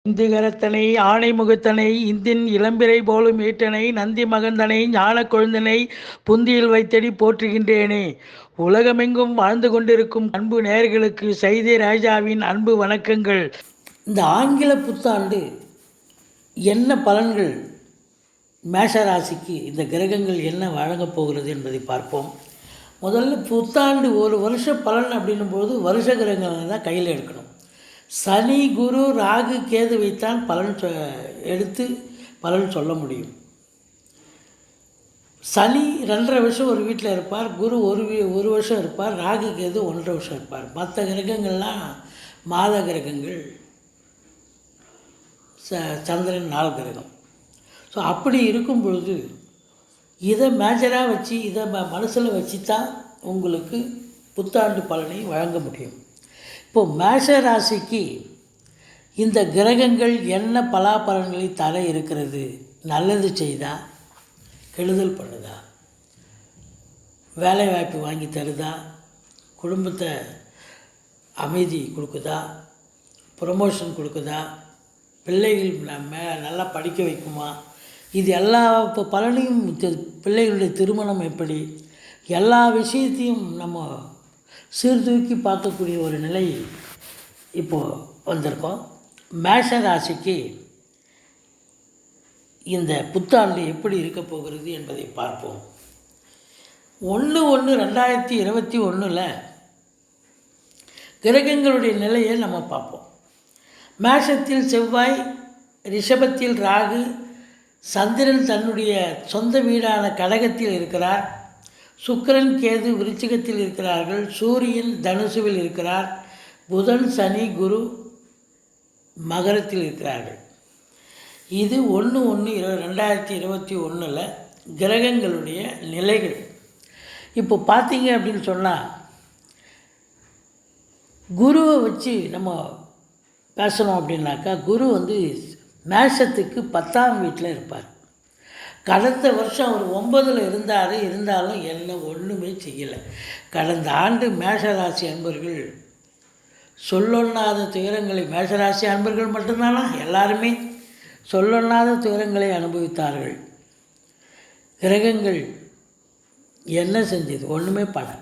இந்திகரத்தனை ஆணை முகத்தனை இந்தின் இளம்பிறை போலும் ஈட்டனை நந்தி மகந்தனை ஞான கொழுந்தனை புந்தியில் வைத்தடி போற்றுகின்றேனே. உலகமெங்கும் வாழ்ந்து கொண்டிருக்கும் அன்பு நேயர்களுக்கு சைதை ராஜாவின் அன்பு வணக்கங்கள். இந்த ஆங்கில புத்தாண்டு என்ன பலன்கள் மேஷராசிக்கு இந்த கிரகங்கள் என்ன வழங்கப் போகிறது என்பதை பார்ப்போம். முதல்ல புத்தாண்டு ஒரு வருஷ பலன் அப்படின்னும் போது வருஷ கிரகங்களை தான் கையில் எடுக்கணும். சனி குரு ராகு கேது வைத்தான் எடுத்து பலன் சொல்ல முடியும். சனி 2.5 வருஷம் ஒரு வீட்டில் இருப்பார், குரு ஒரு வருஷம் இருப்பார், ராகு கேது 1.5 வருஷம் இருப்பார். மற்ற கிரகங்கள்லாம் மாத கிரகங்கள், சந்திரன் 4 கிரகம். ஸோ அப்படி இருக்கும் பொழுது இதை மேஜராக வச்சு இதை மனசில் வச்சு தான் உங்களுக்கு புத்தாண்டு பலனை வழங்க முடியும். இப்போது மேஷ ராசிக்கு இந்த கிரகங்கள் என்ன பலாபலன்களை தர இருக்கிறது? நல்லது செய்தா, கெடுதல் பண்ணுதா, வேலை வாய்ப்பு வாங்கி தருதா, குடும்பத்தை அமைதி கொடுக்குதா, ப்ரொமோஷன் கொடுக்குதா, பிள்ளைகள் நல்லா படிக்க வைக்குமா, இது எல்லா பலனையும், பிள்ளைகளுடைய திருமணம் எப்படி, எல்லா விஷயத்தையும் நம்ம சீர்தூக்கி பார்க்கக்கூடிய ஒரு நிலை இப்போது வந்திருக்கோம். மேஷ ராசிக்கு இந்த புத்தாண்டு எப்படி இருக்க போகிறது என்பதை பார்ப்போம். 1/1/2021 கிரகங்களுடைய நிலையை நம்ம பார்ப்போம். மேஷத்தில் செவ்வாய், ரிஷபத்தில் ராகு, சந்திரன் தன்னுடைய சொந்த வீடான கடகத்தில் இருக்கிறார், சுக்கிரன் கேது விருச்சிகத்தில் இருக்கிறார்கள், சூரியன் தனுசுவில் இருக்கிறார், புதன் சனி குரு மகரத்தில் இருக்கிறார்கள். இது 1/1/2021 கிரகங்களுடைய நிலைகள். இப்போ பார்த்தீங்க அப்படின்னு சொன்னால், குருவை வச்சு நம்ம பேசணும் அப்படின்னாக்கா, குரு மேஷத்துக்கு 10ஆம் வீட்டில் இருப்பார். கடந்த வருஷம் அவர் 9ல் இருந்தாலும் என்ன ஒன்றுமே செய்யலை. கடந்த ஆண்டு மேஷராசி அன்பர்கள் சொல்லொண்ணாத துயரங்களை, மேஷராசி அன்பர்கள் மட்டும்தானா, எல்லாருமே சொல்லொண்ணாத துயரங்களை அனுபவித்தார்கள். கிரகங்கள் என்ன செஞ்சது? ஒன்றுமே பண்ணல.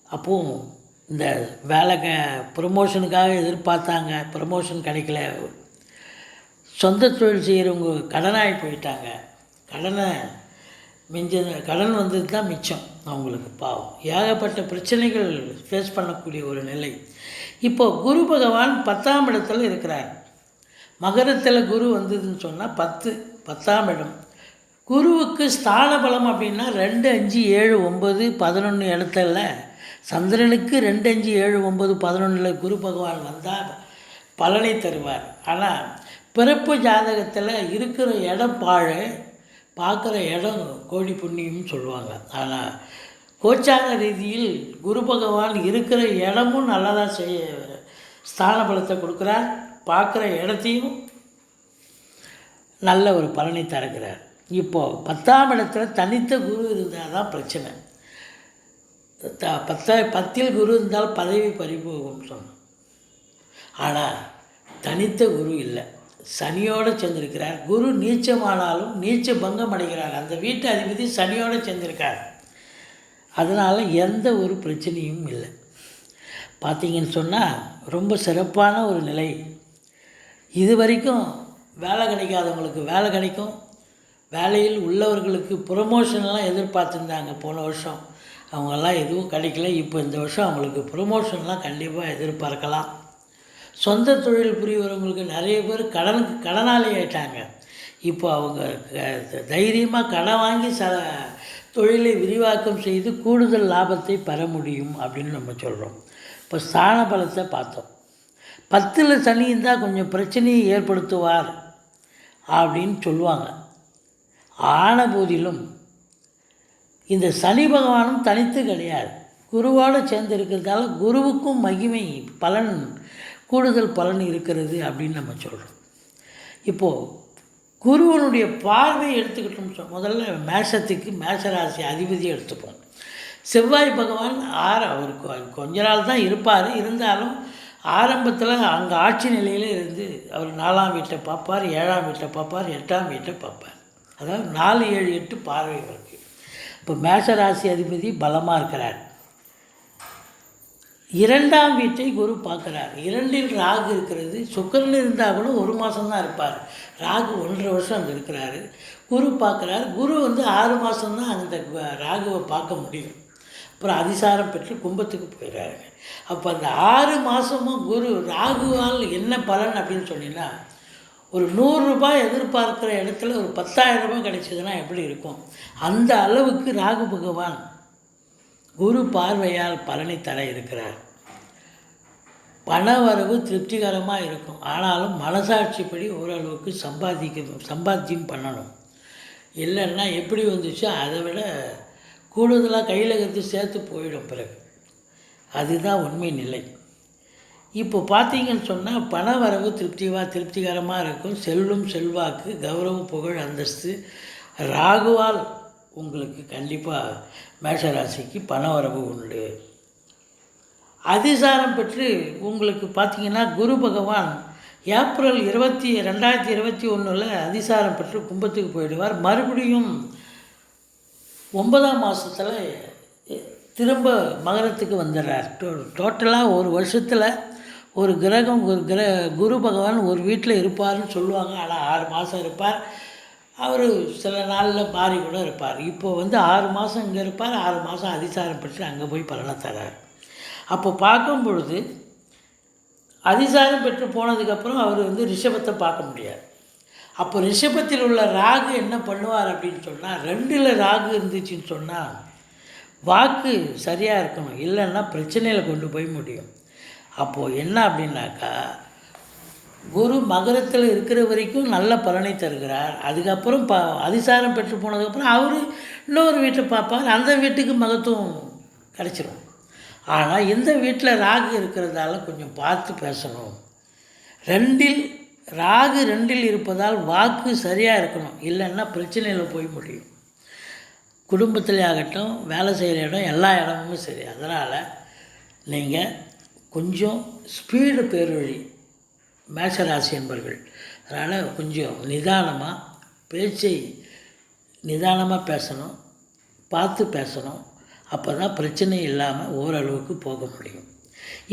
அப்போது இந்த ப்ரமோஷனுக்காக எதிர்பார்த்தாங்க, ப்ரமோஷன் கிடைக்கல. சொந்த தொழில் செய்கிறவங்க கடனாகி போயிட்டாங்க. கடன் வந்தது தான் மிச்சம் அவங்களுக்கு. பாவம், ஏகப்பட்ட பிரச்சனைகள் ஃபேஸ் பண்ணக்கூடிய ஒரு நிலை. இப்போது குரு பகவான் 10ஆம் இடத்துல இருக்கிறார். மகரத்தில் குரு வந்ததுன்னு சொன்னால் 10ஆம் இடம். குருவுக்கு ஸ்தான பலம் அப்படின்னா 2, 5, 7, 9, 11 இடத்துல சந்திரனுக்கு 2, 5, 7, 9, 11 குரு பகவான் வந்தால் பலனை தருவார். ஆனால் பிறப்பு ஜாதகத்தில் இருக்கிற இடம் பார்க்குற இடம் கோடி புண்ணியம்னு சொல்லுவாங்க. ஆனால் கோச்சார ரீதியில் குரு பகவான் இருக்கிற இடமும் நல்லதாக ஸ்தான பலத்தை கொடுக்குறார், பார்க்குற இடத்தையும் நல்ல ஒரு பலனை தருகிறார். இப்போது 10ஆம் இடத்துல தனித்த குரு இருந்தால் தான் பிரச்சனை. 10ல் குரு இருந்தால் பதவி பறிபோகும் சொன்னோம். ஆனால் தனித்த குரு இல்லை, சனியோடு சேர்ந்திருக்கிறார். குரு நீச்சமானாலும் நீச்ச பங்கம் அடைகிறார். அந்த வீட்டு அதிபதி சனியோடு சேர்ந்திருக்கார். அதனால் எந்த ஒரு பிரச்சனையும் இல்லை. பார்த்தீங்கன்னு சொன்னால் ரொம்ப சிறப்பான ஒரு நிலை. இது வரைக்கும் வேலை கிடைக்காதவங்களுக்கு வேலை கிடைக்கும். வேலையில் உள்ளவர்களுக்கு ப்ரொமோஷன்லாம் எதிர்பார்த்துருந்தாங்க போன வருஷம், அவங்கெல்லாம் எதுவும் கிடைக்கல. இப்போ இந்த வருஷம் அவங்களுக்கு ப்ரொமோஷன்லாம் கண்டிப்பாக எதிர்பார்க்கலாம். சொந்த தொழில் புரிகிறவங்களுக்கு நிறைய பேர் கடனாளி ஆகிட்டாங்க. இப்போ அவங்க தைரியமாக கடன் வாங்கி தொழிலை விரிவாக்கம் செய்து கூடுதல் லாபத்தை பெற முடியும் அப்படின்னு நம்ம சொல்கிறோம். இப்போ ஸ்தான பலத்தை பார்த்தோம். 10ல் சனி இருந்தால் கொஞ்சம் பிரச்சனையை ஏற்படுத்துவார் அப்படின்னு சொல்லுவாங்க. ஆன போதிலும் இந்த சனி பகவானும் தனித்து கிடையாது, குருவோடு சேர்ந்து இருக்கிறதால குருவுக்கும் மகிமை பலன், கூடுதல் பலன் இருக்கிறது அப்படின்னு நம்ம சொல்கிறோம். இப்போது குருவனுடைய பார்வை எடுத்துக்கிட்டோம். முதல்ல மேஷத்துக்கு மேஷராசி அதிபதியை எடுத்துப்போம். செவ்வாய் பகவான் அவர் கொஞ்ச நாள் தான் இருப்பார். இருந்தாலும் ஆரம்பத்தில் அங்கே ஆட்சி நிலையில் இருந்து அவர் 4ஆம் வீட்டை பார்ப்பார், 7ஆம் வீட்டை பார்ப்பார், 8ஆம் வீட்டை பார்ப்பார். அதாவது 4, 7, 8 பார்வை இருக்குது. இப்போ மேஷராசி அதிபதி பலமாக இருக்கிறார். 2ஆம் வீட்டை குரு பார்க்குறார். 2இல் ராகு இருக்கிறது. சுக்கிரன் இருந்தால் கூட 1 மாதம்தான் இருப்பார். ராகு 1.5 வருஷம் அங்கே இருக்கிறாரு. குரு பார்க்குறார். குரு 6 மாதம்தான் அந்த ராகுவை பார்க்க முடியும். அப்புறம் அதிசாரம் பெற்று கும்பத்துக்கு போயிடுறாருங்க. அப்போ அந்த 6 மாதமும் குரு ராகுவால் என்ன பலன் அப்படின்னு சொன்னீங்கன்னா, ஒரு 100 ரூபாய் எதிர்பார்க்குற இடத்துல ஒரு 10,000 ரூபாய் கிடைச்சதுன்னா எப்படி இருக்கும்? அந்த அளவுக்கு ராகு பகவான் குரு பார்வையால் பலனை தர இருக்கிறார். பண வரவு திருப்திகரமாக இருக்கும். ஆனாலும் மனசாட்சிப்படி ஓரளவுக்கு சம்பாத்தியம் பண்ணணும். இல்லைன்னா எப்படி வந்துச்சோ அதை விட கூடுதலாக கையில் கருத்து சேர்த்து போயிடும் பிறகு. அதுதான் உண்மை நிலை. இப்போ பார்த்தீங்கன்னு சொன்னால் பண வரவு திருப்திகரமாக இருக்கும். செல்வம் செல்வாக்கு கௌரவம் புகழ் அந்தஸ்து ராகுவால் உங்களுக்கு கண்டிப்பாக மேஷராசிக்கு பண வரவு உண்டு. அதிசாரம் பெற்று உங்களுக்கு பார்த்தீங்கன்னா குரு பகவான் ஏப்ரல் 2021 அதிசாரம் பெற்று கும்பத்துக்கு போயிடுவார். மறுபடியும் 9ஆம் மாதத்தில் திரும்ப மகரத்துக்கு வந்துடுறார். டோட்டலாக ஒரு வருஷத்தில் ஒரு குரு பகவான் ஒரு வீட்டில் இருப்பார்னு சொல்லுவாங்க. ஆனால் 6 மாதம் இருப்பார். அவர் சில நாளில் மாறி கூட இருப்பார். இப்போ 6 மாதம் இங்கே இருப்பார், 6 மாதம் அதிசாரம் பெற்று அங்கே போய் பலனை தரார். அப்போ பார்க்கும் பொழுது அதிசாரம் பெற்று போனதுக்கப்புறம் அவர் ரிஷபத்தை பார்க்க முடியாது. அப்போ ரிஷபத்தில் உள்ள ராகு என்ன பண்ணுவார் அப்படின்னு சொன்னால், 2இல் ராகு இருந்துச்சுன்னு சொன்னால் வாக்கு சரியாக இருக்கணும், இல்லைன்னா பிரச்சனையில் கொண்டு போய் முடியும். அப்போது என்ன அப்படின்னாக்கா, குரு மகரத்தில் இருக்கிற வரைக்கும் நல்ல பலனை தருகிறார். அதுக்கப்புறம் அதிசாரம் பெற்று போனதுக்கப்புறம் அவர் இன்னொரு வீட்டை பார்ப்பார். அந்த வீட்டுக்கு மகத்துவம் கிடச்சிரும். ஆனால் இந்த வீட்டில் ராகு இருக்கிறதால கொஞ்சம் பார்த்து பேசணும். ராகு 2இல் இருப்பதால் வாக்கு சரியாக இருக்கணும், இல்லைன்னா பிரச்சனையில் போய் முடியும். குடும்பத்திலே ஆகட்டும், வேலை செய்கிற இடம், எல்லா இடமுமே சரி. அதனால் நீங்கள் கொஞ்சம் ஸ்பீடு பேர்வழி மேஷராசி என்பர்கள். அதனால் கொஞ்சம் நிதானமாக பேச்சை நிதானமாக பேசணும், பார்த்து பேசணும். அப்போ தான் பிரச்சனை இல்லாமல் ஓரளவுக்கு போக முடியும்.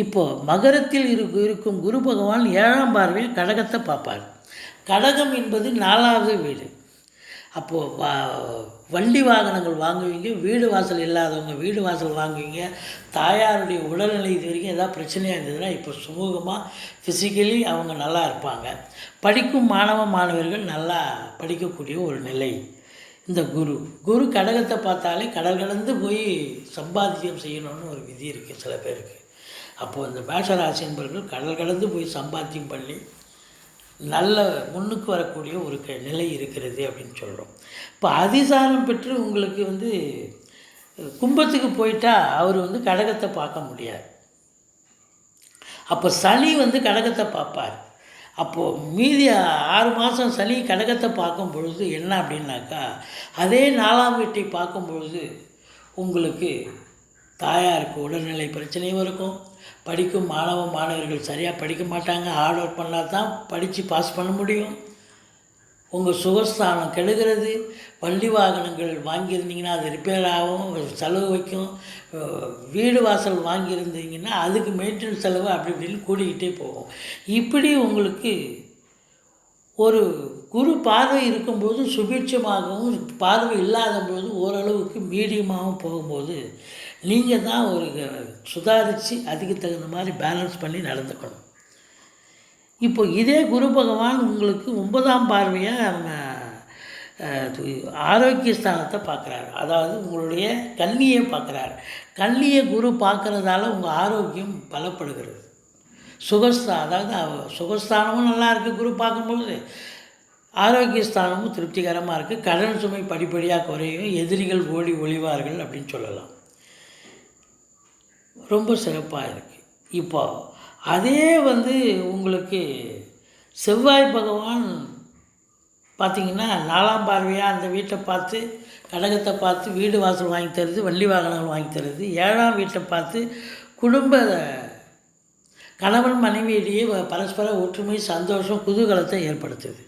இப்போது மகரத்தில் இருக்கும் குரு பகவான் 7ஆம் பார்வையில் கடகத்தை பார்ப்பார். கடகம் என்பது 4வது வீடு. அப்போது வண்டி வாகனங்கள் வாங்குவீங்க, வீடு வாசல் இல்லாதவங்க வீடு வாசல் வாங்குவீங்க. தாயாருடைய உடல்நிலை இது வரைக்கும் ஏதாவது பிரச்சனையாக இருந்ததுன்னா இப்போ சுமூகமாக ஃபிசிக்கலி அவங்க நல்லா இருப்பாங்க. படிக்கும் மாணவர்கள் நல்லா படிக்கக்கூடிய ஒரு நிலை. இந்த குரு கடகத்தை பார்த்தாலே கடல் கடந்து போய் சம்பாத்தியம் செய்யணும்னு ஒரு விதி இருக்குது சில பேருக்கு. அப்போது இந்த மேஷராசி என்பவர்கள் கடல் கடந்து போய் சம்பாத்தியம் பண்ணி நல்ல முன்னுக்கு வரக்கூடிய ஒரு நிலை இருக்கிறது அப்படின்னு சொல்கிறோம். இப்போ அதிசாரம் பெற்று உங்களுக்கு கும்பத்துக்கு போயிட்டா அவர் கடகத்தை பார்க்க முடியாது. அப்போ சனி கடகத்தை பார்ப்பார். அப்போது மீதி 6 மாதம் சனி கடகத்தை பார்க்கும் பொழுது என்ன அப்படின்னாக்கா, அதே 4ஆம் வீட்டை பார்க்கும் பொழுது உங்களுக்கு தாயாருக்கு உடல்நிலை பிரச்சனையும் இருக்கும். படிக்கும் மாணவர்கள் சரியாக படிக்க மாட்டாங்க. ஹார்ட் ஒர்க் பண்ணால் தான் படித்து பாஸ் பண்ண முடியும். உங்கள் சுகஸ்தானம் கெடுகிறது. வண்டி வாகனங்கள் வாங்கியிருந்தீங்கன்னா அது ரிப்பேர் ஆகும், செலவு வைக்கும். வீடு வாசல் வாங்கியிருந்தீங்கன்னா அதுக்கு மெயின்டெனன்ஸ் செலவு அப்படி இப்படின்னு கூடிக்கிட்டே போகும். இப்படி உங்களுக்கு ஒரு குரு பார்வை இருக்கும்போது சுபீட்சமாகவும், பார்வை இல்லாத போது ஓரளவுக்கு மீடியமாகவும் போகும்போது நீங்கள் தான் ஒரு சுதாரித்து அதுக்கு தகுந்த மாதிரி பேலன்ஸ் பண்ணி நடந்துக்கணும். இப்போ இதே குரு பகவான் உங்களுக்கு 9ஆம் பார்வையாக ஆரோக்கிய ஸ்தானத்தை பார்க்குறாரு. அதாவது உங்களுடைய கன்னியை பார்க்குறாரு. கன்னியை குரு பார்க்குறதால உங்கள் ஆரோக்கியம் பலப்படுகிறது. அதாவது சுகஸ்தானமும் நல்லா இருக்குது குரு பார்க்கும்பொழுது, ஆரோக்கிய ஸ்தானமும் திருப்திகரமாக இருக்குது. கடன் சுமை படிப்படியாக குறையும். எதிரிகள் ஓடி ஒளிவார்கள் அப்படின்னு சொல்லலாம். ரொம்ப சிறப்பாக இருக்குது. இப்போ அதே உங்களுக்கு செவ்வாய் பகவான் பார்த்திங்கன்னா 4ஆம் பார்வையாக அந்த வீட்டை பார்த்து கடகத்தை பார்த்து வீடு வாசல் வாங்கி தருது, வண்டி வாகனங்கள் வாங்கி தருது. 7ஆம் வீட்டை பார்த்து குடும்ப கணவன் மனைவியிடையே பரஸ்பர ஒற்றுமை, சந்தோஷம், குதூகலத்தை ஏற்படுத்துது.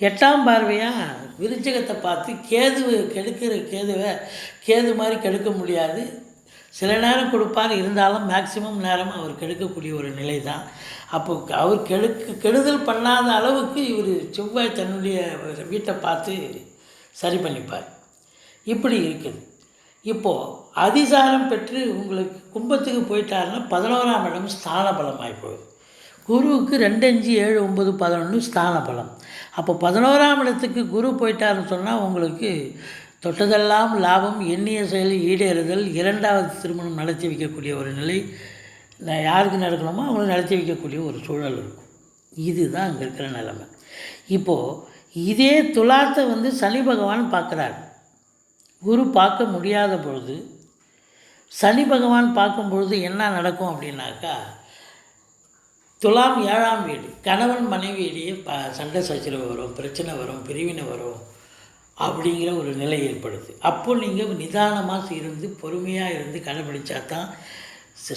8ஆம் பார்வையாக விருச்சிகத்தை பார்த்து கேது மாதிரி கெடுக்க முடியாது. சில நேரம் கொடுப்பார், இருந்தாலும் மேக்சிமம் நேரம் அவர் கெடுக்கக்கூடிய ஒரு நிலை தான். அப்போ அவர் கெடுதல் பண்ணாத அளவுக்கு இவர் செவ்வாய் தன்னுடைய வீட்டை பார்த்து சரி பண்ணிப்பார். இப்படி இருக்குது. இப்போது அதிசாரம் பெற்று உங்களுக்கு கும்பத்துக்கு போயிட்டாருன்னா 11ஆம் இடம் ஸ்தான பலமாகி போகுது. குருவுக்கு 2, 5, 7, 9, 11 ஸ்தான பலம். அப்போ 11ஆம் இடத்துக்கு குரு போயிட்டாருன்னு சொன்னால் உங்களுக்கு தொட்டதெல்லாம் லாபம், எண்ணிய செயலில் ஈடேறுதல், 2வது திருமணம் நடத்தி வைக்கக்கூடிய ஒரு நிலை, யாருக்கு நடக்கணுமோ அவங்களுக்கு நடத்தி வைக்கக்கூடிய ஒரு சூழல் இருக்கும். இதுதான் அங்கே இருக்கிற நிலைமை. இப்போது இதே துலாத்தை சனி பகவான் பார்க்குறாரு. குரு பார்க்க முடியாத பொழுது சனி பகவான் பார்க்கும் பொழுது என்ன நடக்கும் அப்படின்னாக்கா, துலாம் 7ஆம் வீடு, கணவன் மனைவியிடையே சண்டை சச்சரவு வரும், பிரச்சனை வரும், பிரிவினை வரும் அப்படிங்கிற ஒரு நிலை ஏற்படுது. அப்போ நீங்கள் நிதானமாக இருந்து பொறுமையாக இருந்து கடைபிடிச்சா தான்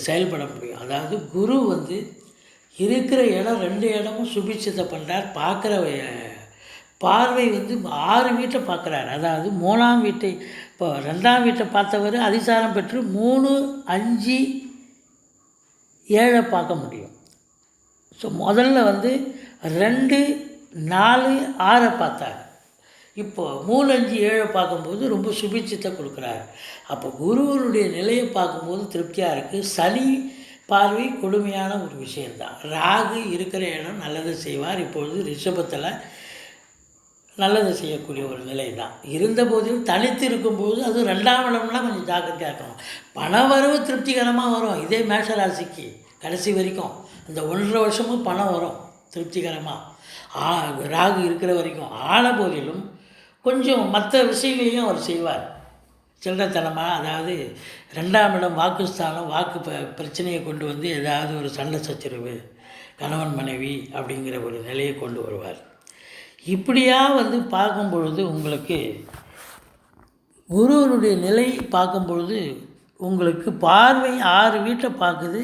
செயல்பட முடியும். அதாவது குரு இருக்கிற இடம் 2 இடமும் சுபிட்சத்தை பண்ணுறார். பார்க்குற பார்வை 6 வீட்டை பார்க்குறாரு. அதாவது 3ஆம் வீட்டை, இப்போ 2ஆம் வீட்டை பார்த்தவர் அதிசாரம் பெற்று 3, 5, 7 பார்க்க முடியும். ஸோ முதல்ல 2, 4, 6 பார்த்தார். இப்போது 3, 5, 7 பார்க்கும்போது ரொம்ப சுபிட்சத்தை கொடுக்குறாரு. அப்போ குருவனுடைய நிலையை பார்க்கும்போது திருப்தியாக இருக்குது. சனி பார்வை கொடுமையான ஒரு விஷயந்தான். ராகு இருக்கிற இடம் நல்லதை செய்வார். இப்பொழுது ரிஷபத்தில் நல்லது செய்யக்கூடிய ஒரு நிலை தான். இருந்த போதிலும் தனித்து இருக்கும்போது அது 2ஆம் இடம்லாம் கொஞ்சம் ஜாக்கிரதையாக இருக்கணும். பண வரவு திருப்திகரமாக வரும். இதே மேஷ ராசிக்கு கடைசி வரைக்கும் இந்த 1.5 வருஷமும் பணம் வரும் திருப்திகரமாக, ராகு இருக்கிற வரைக்கும். ஆன போதிலும் கொஞ்சம் மற்ற விஷயங்களையும் அவர் செய்வார் சில்லறத்தனமாக. அதாவது 2ஆம் இடம் வாக்குஸ்தானம், வாக்கு பிரச்சனையை கொண்டு ஏதாவது ஒரு சண்டை சச்சரவு, கணவன் மனைவி அப்படிங்கிற ஒரு நிலையை கொண்டு வருவார். இப்படியா பார்க்கும் பொழுது உங்களுக்கு குருவனுடைய நிலை பார்க்கும் பொழுது உங்களுக்கு பார்வை 6 வீட்டை பார்க்குது.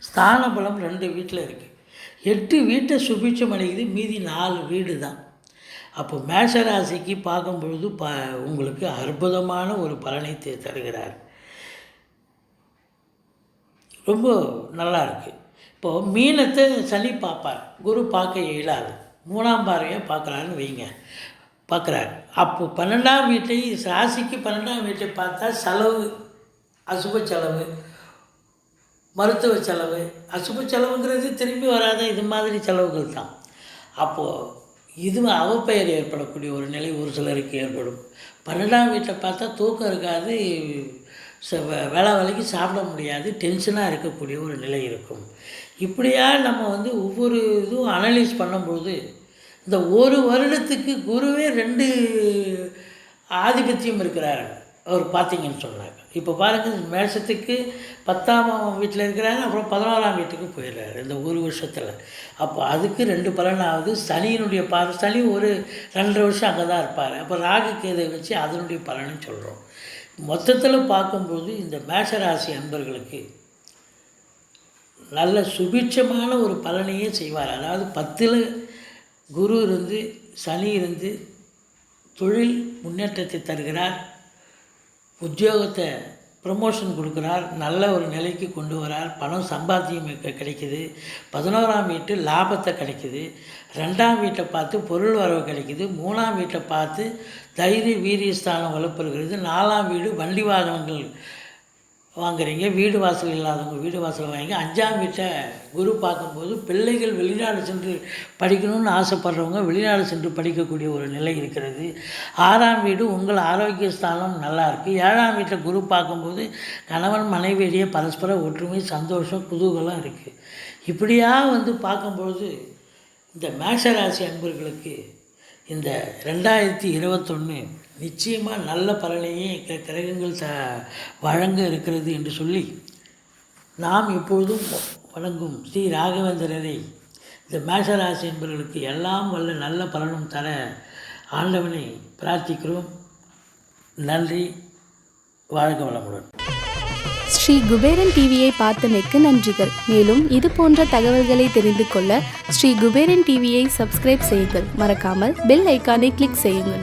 ஸ்தான பலம் 2 வீட்டில் இருக்குது. 8 வீட்டை சுபிட்சம் அடைக்குது. மீதி 4 வீடு தான். அப்போ மேஷராசிக்கு பார்க்கும் பொழுது உங்களுக்கு அற்புதமான ஒரு பலனை தருகிறார். ரொம்ப நல்லா இருக்குது. இப்போது மீனத்தை சனி பார்ப்பார், குரு பார்க்க இயலாது. 3ஆம் பார்வையாக பார்க்குறாருன்னு வைங்க, பார்க்குறாரு. அப்போ 12ஆம் வீட்டை, ராசிக்கு 12ஆம் வீட்டை பார்த்தா செலவு, அசுப செலவு, மருத்துவ செலவு. அசுப செலவுங்கிறது திரும்பி வராத இது மாதிரி செலவுகள் தான். அப்போது இது அவப்பெயர் ஏற்படக்கூடிய ஒரு நிலை ஒரு சிலருக்கு ஏற்படும். 12ஆம் வீட்டை பார்த்தா தூக்கம் இருக்காது, வேலைக்கு சாப்பிட முடியாது, டென்ஷனாக இருக்கக்கூடிய ஒரு நிலை இருக்கும். இப்படியா நம்ம ஒவ்வொரு இதுவும் அனலைஸ் பண்ணும்பொழுது இந்த 1 வருடத்துக்கு குருவே 2 ஆதிபத்தியம் இருக்கிறாரு அவர் பார்த்தீங்கன்னு சொன்னாங்க. இப்போ பாருங்கள், மேஷத்துக்கு 10ஆம் வீட்டில் இருக்கிறாரு, அப்புறம் 11ஆம் வீட்டுக்கு போயிடுறாரு இந்த 1 வருஷத்தில். அப்போ அதுக்கு 2 பலனாவது. சனியினுடைய சனி ஒரு 2.5 வருஷம் அங்கே தான் இருப்பார். அப்போ ராகு கேதை வச்சு அதனுடைய பலனை சொல்கிறோம். மொத்தத்தில் பார்க்கும்போது இந்த மேஷராசி அன்பர்களுக்கு நல்ல சுபிட்சமான ஒரு பலனையே செய்வார். அதாவது 10ல் குரு இருந்து சனி இருந்து தொழில் முன்னேற்றத்தை தருகிறார், உத்தியோகத்தை ப்ரமோஷன் கொடுக்குறார், நல்ல ஒரு நிலைக்கு கொண்டு வரார், பணம் சம்பாத்தியம் கிடைக்குது, 11ஆம் வீட்டு லாபத்தை கிடைக்குது, 2ஆம் வீட்டை பார்த்து பொருள் வரவு கிடைக்குது, 3ஆம் வீட்டை பார்த்து தைரிய வீரியஸ்தானம் வலுப்பெறுகிறது, 4ஆம் வீடு வண்டி வாகனங்கள் வாங்குறீங்க, வீடு வாசல் இல்லாதவங்க வீடு வாசல் வாங்கி, 5ஆம் வீட்டை குரு பார்க்கும்போது பிள்ளைகள் வெளிநாடு சென்று படிக்கணும்னு ஆசைப்படுறவங்க வெளிநாடு சென்று படிக்கக்கூடிய ஒரு நிலை இருக்கிறது. 6ஆம் வீடு உங்கள் ஆரோக்கிய ஸ்தானம் நல்லாயிருக்கு. 7ஆம் வீட்டை குரு பார்க்கும்போது கணவன் மனைவியிடையே பரஸ்பர ஒற்றுமை, சந்தோஷம், குதூகலம் இருக்குது. இப்படியா பார்க்கும்பொழுது இந்த மேஷராசி அன்பர்களுக்கு இந்த 2021 நிச்சயமாக நல்ல பலனையே கிரகங்கள் வழங்க இருக்கிறது என்று சொல்லி நாம் எப்பொழுதும் வணங்கும் ஸ்ரீ ராகவேந்திரரை இந்த மேஷராசி என்பவர்களுக்கு எல்லாம் வல்ல நல்ல பலனும் தர ஆண்டவனை பிரார்த்திக்கிறோம். நன்றி. வாழ்க வளமுடன். ஸ்ரீ குபேரன் டிவியை பார்த்தமைக்கு நன்றிகள். மேலும் இது போன்ற தகவல்களை தெரிந்து கொள்ள ஸ்ரீ குபேரன் டிவியை சப்ஸ்கிரைப் செய்யுங்கள். மறக்காமல் பெல் ஐக்கானை கிளிக் செய்யுங்கள்.